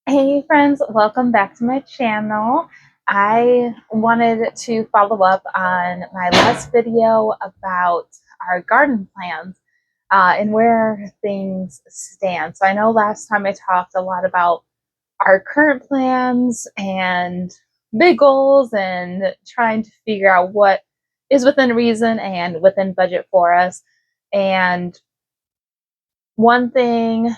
Hey friends, welcome back to my channel. I wanted to follow up on my last video about our garden plans and where things stand. So I know last time I talked a lot about our current plans and big goals and trying to figure out what is within reason and within budget for us. And one thing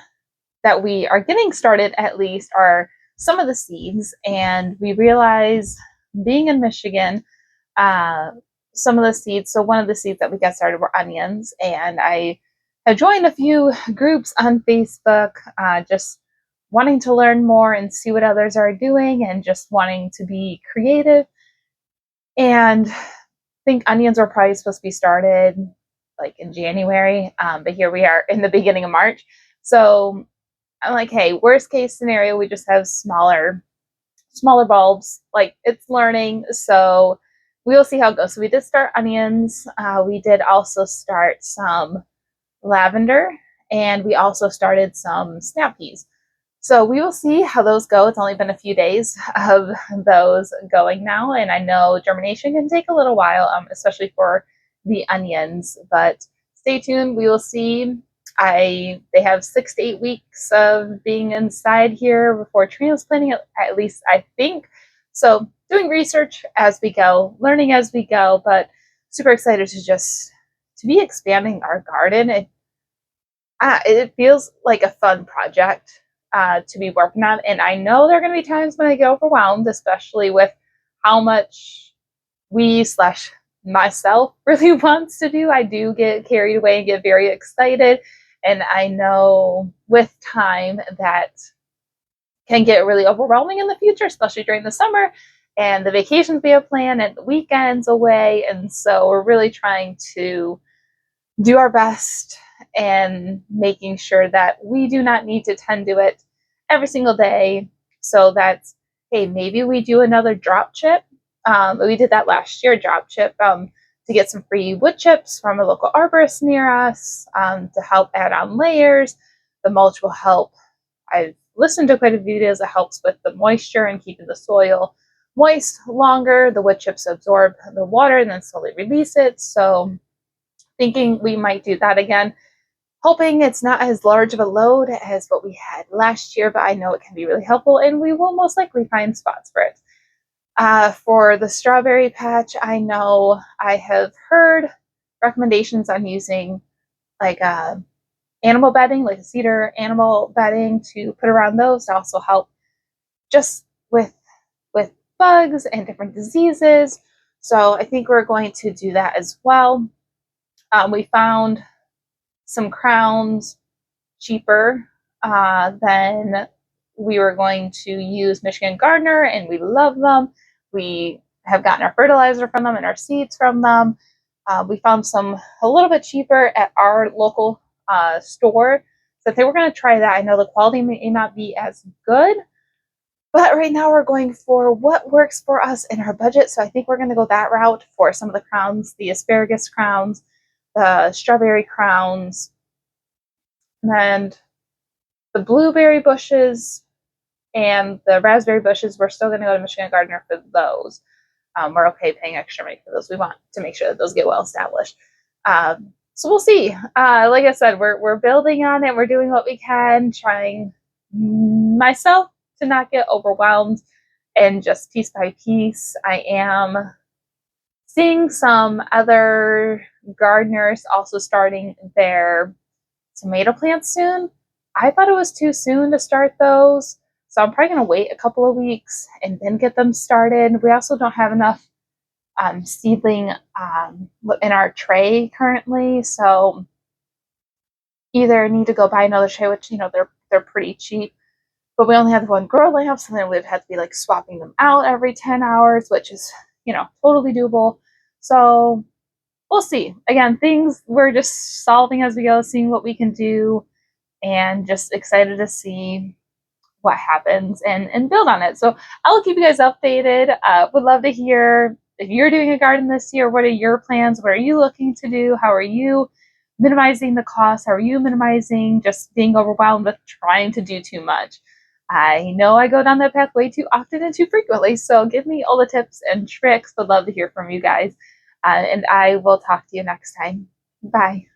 that we are getting started at least are some of the seeds. And we realize being in Michigan, uh, some of the seeds, so one of the seeds that we got started were onions. And I have joined a few groups on Facebook, just wanting to learn more and see what others are doing and just wanting to be creative. And I think onions were probably supposed to be started like in January, but here we are in the beginning of March. So I'm like, hey, worst case scenario, we just have smaller bulbs. Like it's learning, so we'll see how it goes. So we did start onions. We did also start some lavender, and we also started some snap peas. So we will see how those go. It's only been a few days of those going now, and I know germination can take a little while, especially for the onions. But stay tuned. We will see. They have 6 to 8 weeks of being inside here before transplanting. At least I think. So doing research as we go, learning as we go, but super excited to be expanding our garden. It feels like a fun project to be working on. And I know there are going to be times when I get overwhelmed, especially with how much we slash myself really wants to do. I do get carried away and get very excited. And I know with time that can get really overwhelming in the future, especially during the summer and the vacations we have planned and the weekends away. And so we're really trying to do our best and making sure that we do not need to tend to it every single day. So that's, hey, maybe we do another drop chip. We did that last year, drop chip, to get some free wood chips from a local arborist near us to help add on layers. The mulch will help. I've listened to quite a few videos that helps with the moisture and keeping the soil moist longer. The wood chips absorb the water and then slowly release it. So thinking we might do that again, hoping it's not as large of a load as what we had last year, but I know it can be really helpful and we will most likely find spots for it. For the strawberry patch, I know I have heard recommendations on using like animal bedding, like a cedar animal bedding to put around those to also help just with bugs and different diseases. So I think we're going to do that as well. We found some crowns cheaper than we were going to use Michigan Gardener, and we love them. We have gotten our fertilizer from them and our seeds from them. We found some a little bit cheaper at our local store. So if they were going to try that, I know the quality may not be as good, but right now we're going for what works for us in our budget. So I think we're going to go that route for some of the crowns, the asparagus crowns, the strawberry crowns, and the blueberry bushes and the raspberry bushes. We're still going to go to Michigan Gardener for those. We're okay paying extra money for those. We want to make sure that those get well established. So we'll see. Like I said, we're building on it. We're doing what we can, trying myself to not get overwhelmed and just piece by piece. I am seeing some other gardeners also starting their tomato plants soon. I thought it was too soon to start those, so I'm probably going to wait a couple of weeks and then get them started. We also don't have enough seedling in our tray currently, so either need to go buy another tray, which they're pretty cheap, but we only have one grow lamp, so then we'd have to be like swapping them out every 10 hours, which is totally doable. So we'll see. Again, things we're just solving as we go, seeing what we can do, and just excited to see what happens and build on it. So I'll keep you guys updated. Would love to hear if you're doing a garden this year. What are your plans? What are you looking to do? How are you minimizing the cost? How are you minimizing just being overwhelmed with trying to do too much? I know I go down that path way too often and too frequently, so give me all the tips and tricks. I'd love to hear from you guys. And I will talk to you next time. Bye.